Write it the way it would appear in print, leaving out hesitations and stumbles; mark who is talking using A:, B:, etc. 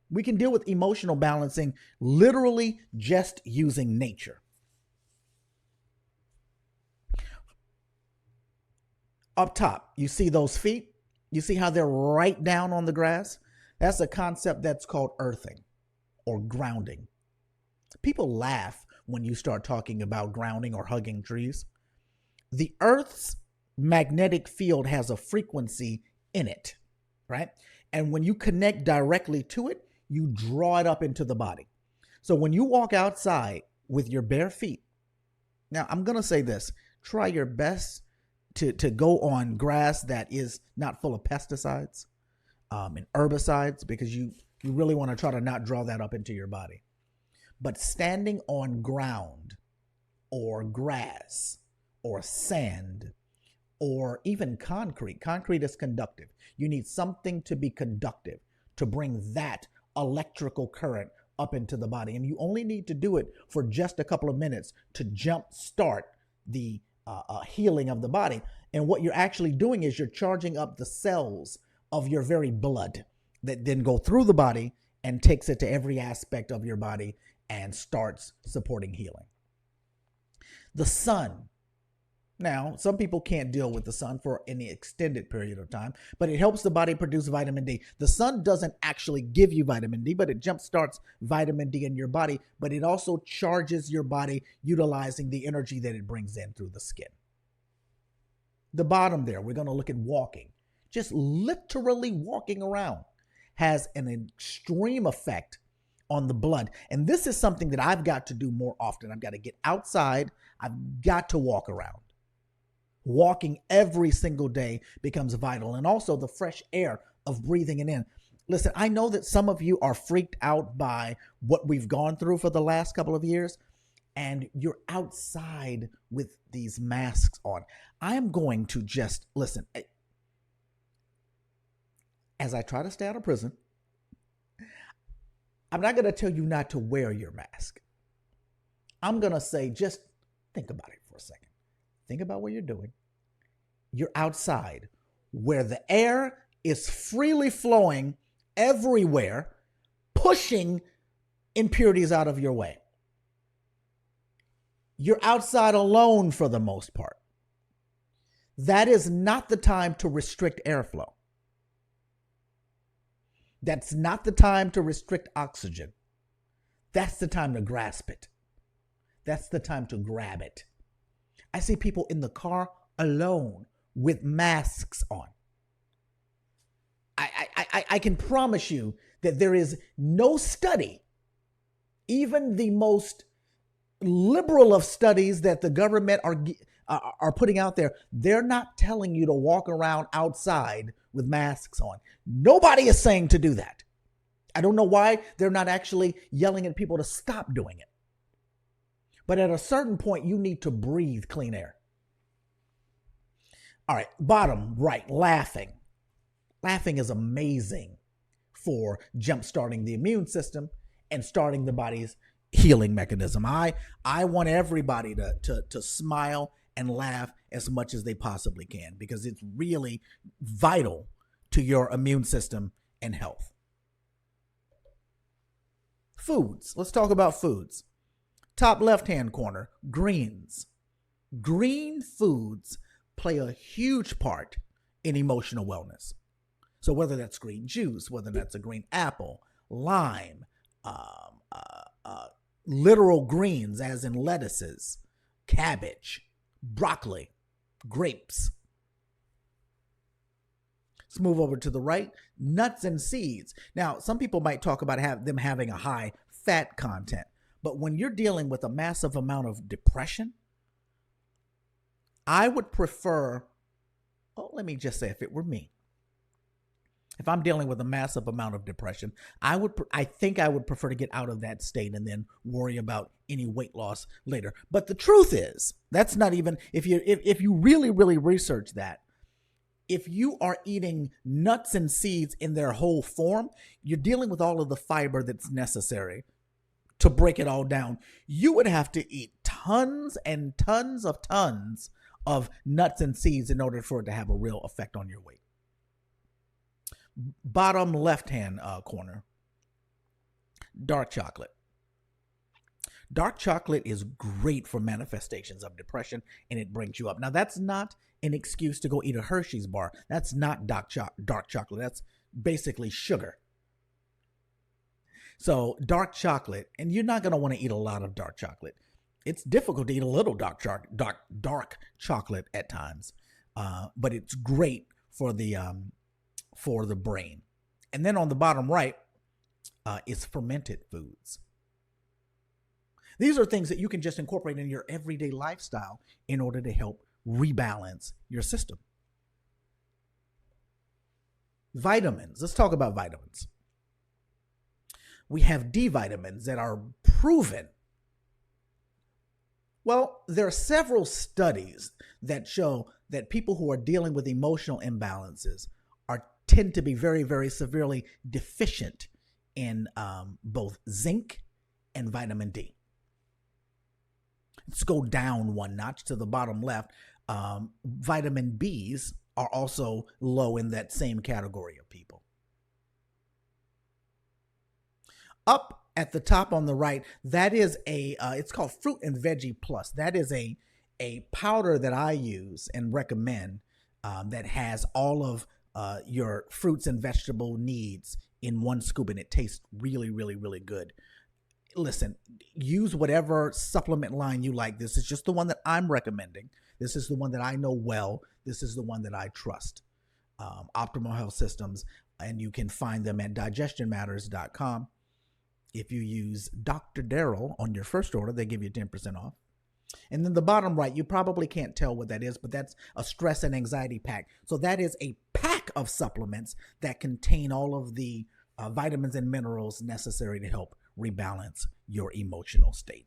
A: We can deal with emotional balancing literally just using nature. Up top, you see those feet? You see how they're right down on the grass? That's a concept that's called earthing or grounding. People laugh when you start talking about grounding or hugging trees. The earth's magnetic field has a frequency in it, right? And when you connect directly to it, you draw it up into the body. So when you walk outside with your bare feet, now I'm going to say this, try your best to go on grass that is not full of pesticides and herbicides, because you really want to try to not draw that up into your body. But standing on ground or grass or sand or even concrete. Concrete is conductive. You need something to be conductive to bring that electrical current up into the body. And you only need to do it for just a couple of minutes to jump start the healing of the body. And what you're actually doing is you're charging up the cells of your very blood that then go through the body and takes it to every aspect of your body and starts supporting healing. The sun. Now, some people can't deal with the sun for any extended period of time, but it helps the body produce vitamin D. The sun doesn't actually give you vitamin D, but it jumpstarts vitamin D in your body, but it also charges your body utilizing the energy that it brings in through the skin. The bottom there, we're going to look at walking. Just literally walking around has an extreme effect on the blood. And this is something that I've got to do more often. I've got to get outside. I've got to walk around. Walking every single day becomes vital. And also the fresh air of breathing it in. Listen, I know that some of you are freaked out by what we've gone through for the last couple of years, and you're outside with these masks on. I'm going to just, listen, as I try to stay out of prison, I'm not going to tell you not to wear your mask. I'm going to say, just think about it for a second. Think about what you're doing. You're outside where the air is freely flowing everywhere, pushing impurities out of your way. You're outside alone for the most part. That is not the time to restrict airflow. That's not the time to restrict oxygen. That's the time to grasp it. That's the time to grab it. I see people in the car alone with masks on. I can promise you that there is no study, even the most liberal of studies that the government are putting out there, they're not telling you to walk around outside with masks on. Nobody is saying to do that. I don't know why they're not actually yelling at people to stop doing it. But at a certain point, you need to breathe clean air. All right, bottom right, laughing. Laughing is amazing for jumpstarting the immune system and starting the body's healing mechanism. I want everybody to smile and laugh as much as they possibly can, because it's really vital to your immune system and health. Foods. Let's talk about foods. Top left-hand corner, greens. Green foods play a huge part in emotional wellness. So whether that's green juice, whether that's a green apple, lime, literal greens as in lettuces, cabbage, broccoli, grapes. Let's move over to the right, nuts and seeds. Now, some people might talk about them having a high fat content, but when you're dealing with a massive amount of depression, I would prefer, let me just say, if it were me, if I'm dealing with a massive amount of depression, I think I would prefer to get out of that state and then worry about any weight loss later. But the truth is, that's not even, if you really, really research that, if you are eating nuts and seeds in their whole form, you're dealing with all of the fiber that's necessary to break it all down. You would have to eat tons and tons of nuts and seeds in order for it to have a real effect on your weight. Bottom left-hand corner, Dark chocolate. Dark chocolate is great for manifestations of depression, and it brings you up. Now, that's not an excuse to go eat a Hershey's bar. That's not dark chocolate. That's basically sugar. So dark chocolate, and you're not going to want to eat a lot of dark chocolate. It's difficult to eat a little dark chocolate at times, but it's great for the brain. And then on the bottom right is fermented foods. These are things that you can just incorporate in your everyday lifestyle in order to help rebalance your system. Vitamins. Let's talk about vitamins. We have D vitamins that are proven. Well, there are several studies that show that people who are dealing with emotional imbalances tend to be very, very severely deficient in both zinc and vitamin D. Let's go down one notch to the bottom left. Vitamin Bs are also low in that same category of people. Up at the top on the right, that is it's called Fruit and Veggie Plus. That is a powder that I use and recommend that has all of your fruits and vegetable needs in one scoop, and it tastes really, really, really good. Listen, use whatever supplement line you like. This is just the one that I'm recommending. This is the one that I know well. This is the one that I trust. Optimal Health Systems, and you can find them at digestionmatters.com. If you use Doctor Darryl on your first order, they give you 10% off. And then the bottom right, you probably can't tell what that is, but that's a stress and anxiety pack. So that is a pack of supplements that contain all of the vitamins and minerals necessary to help rebalance your emotional state.